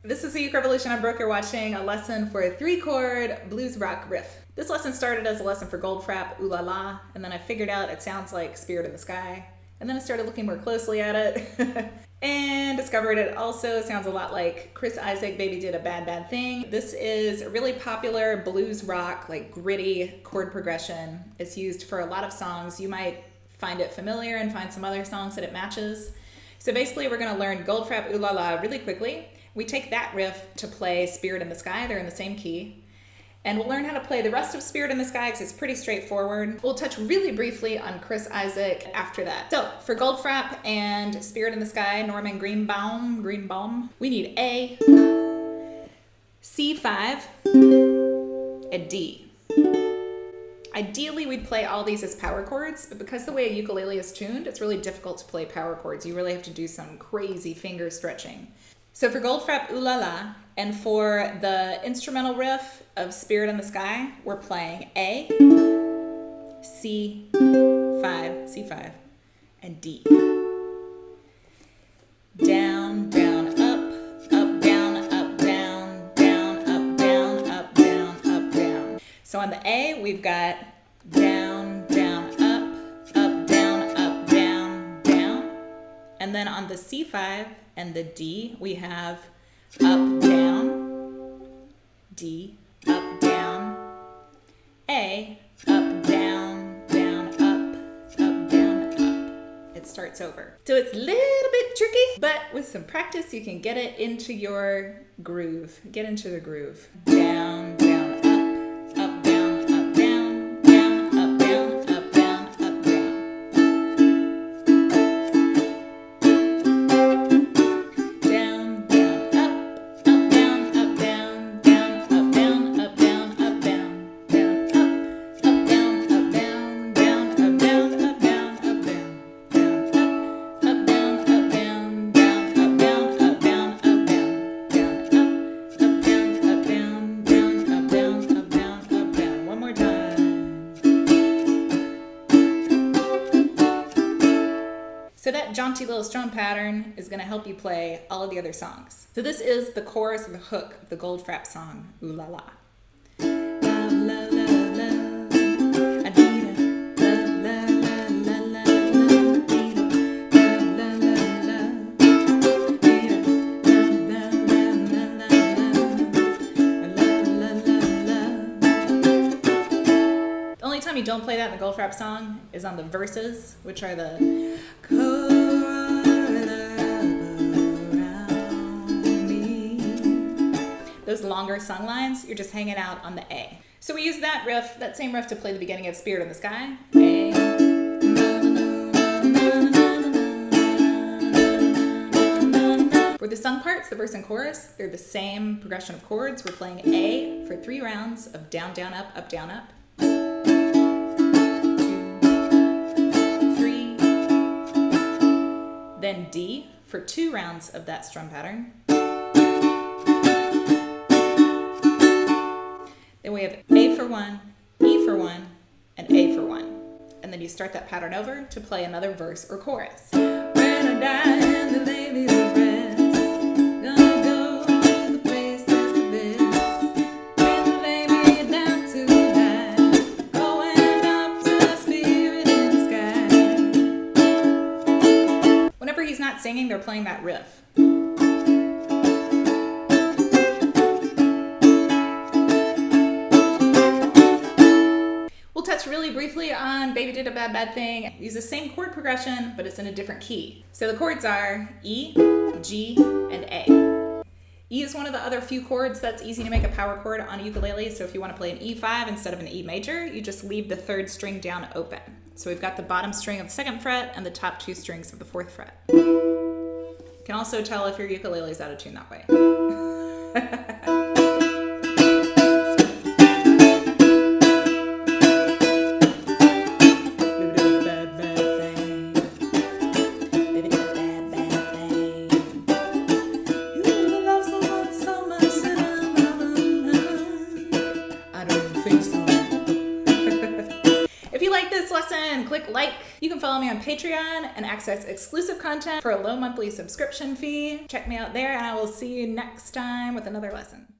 This is the Uke Revolution. I'm Brooke. You're watching a lesson for a 3-chord blues rock riff. This lesson started as a lesson for Goldfrapp, Ooh La La, and then I figured out it sounds like Spirit in the Sky. And then I started looking more closely at it and discovered it also sounds a lot like Chris Isaak, Baby Did a Bad Bad Thing. This is a really popular blues rock, like gritty chord progression. It's used for a lot of songs. You might find it familiar and find some other songs that it matches. So basically we're going to learn Goldfrapp, Ooh La La really quickly. We take that riff to play Spirit in the Sky. They're in the same key. And we'll learn how to play the rest of Spirit in the Sky because it's pretty straightforward. We'll touch really briefly on Chris Isaak after that. So for Goldfrapp and Spirit in the Sky, Greenbaum, we need A, C5, and D. Ideally, we'd play all these as power chords, but because the way a ukulele is tuned, it's really difficult to play power chords. You really have to do some crazy finger stretching. So for Goldfrapp, Ooh La La, and for the instrumental riff of Spirit in the Sky, we're playing A, C5, and D. Down, down, up, down, up, down, down, up, down, up, down, up, down. So on the A, we've got down, down, up, down, down. And then on the C5 and the D, we have up, down, D, up, down, A, up, down, up, down, up. It starts over. So it's a little bit tricky, but with some practice, you can get it into your groove. Get into the groove. Down, down, up, down, down, down, up, down, up, down, up, down. Down, down, up, down, up, down, down, up, down, up, down, up, down, down, up, down, up, down, down, up, down, up, down, up, down, down, up, down, up, down, down, up, down, up, down, up, down, down, up, down, up, down, up, down. One more time. So that jaunty little strum pattern is going to help you play all of the other songs. So this is the chorus or the hook of the Goldfrapp song, Ooh La La. Love, love, love, love. I need a love, love, love, love, love, love. Need a love, love, love, love. Need a love, love, love, love, love, love, love, love. The only time you don't play that in the Goldfrapp song is on the verses, which are the those longer sung lines, you're just hanging out on the A. So we use that riff, that same riff to play the beginning of Spirit in the Sky. A. For the sung parts, the verse and chorus, they're the same progression of chords. We're playing A for 3 rounds of down, down, up, down, up. 2, 3. Then D for 2 rounds of that strum pattern. Then we have A for 1, E for 1, and A for 1. And then you start that pattern over to play another verse or chorus. When I die and the baby's at rest, gonna go to the place that's the best. When the baby down to die, going up to the Spirit in the Sky. Whenever he's not singing, they're playing that riff. We'll touch really briefly on Baby Did a Bad Bad Thing. Use the same chord progression, but it's in a different key. So the chords are E, G, and A. E is one of the other few chords that's easy to make a power chord on a ukulele. So if you want to play an E5 instead of an E major, you just leave the 3rd string down open. So we've got the bottom string of the 2nd fret and the top 2 strings of the 4th fret. You can also tell if your ukulele is out of tune that way. If you like this lesson, click like. You can can follow me on Patreon and access exclusive content for a low monthly subscription fee. Check me out there, and I will see you next time with another lesson.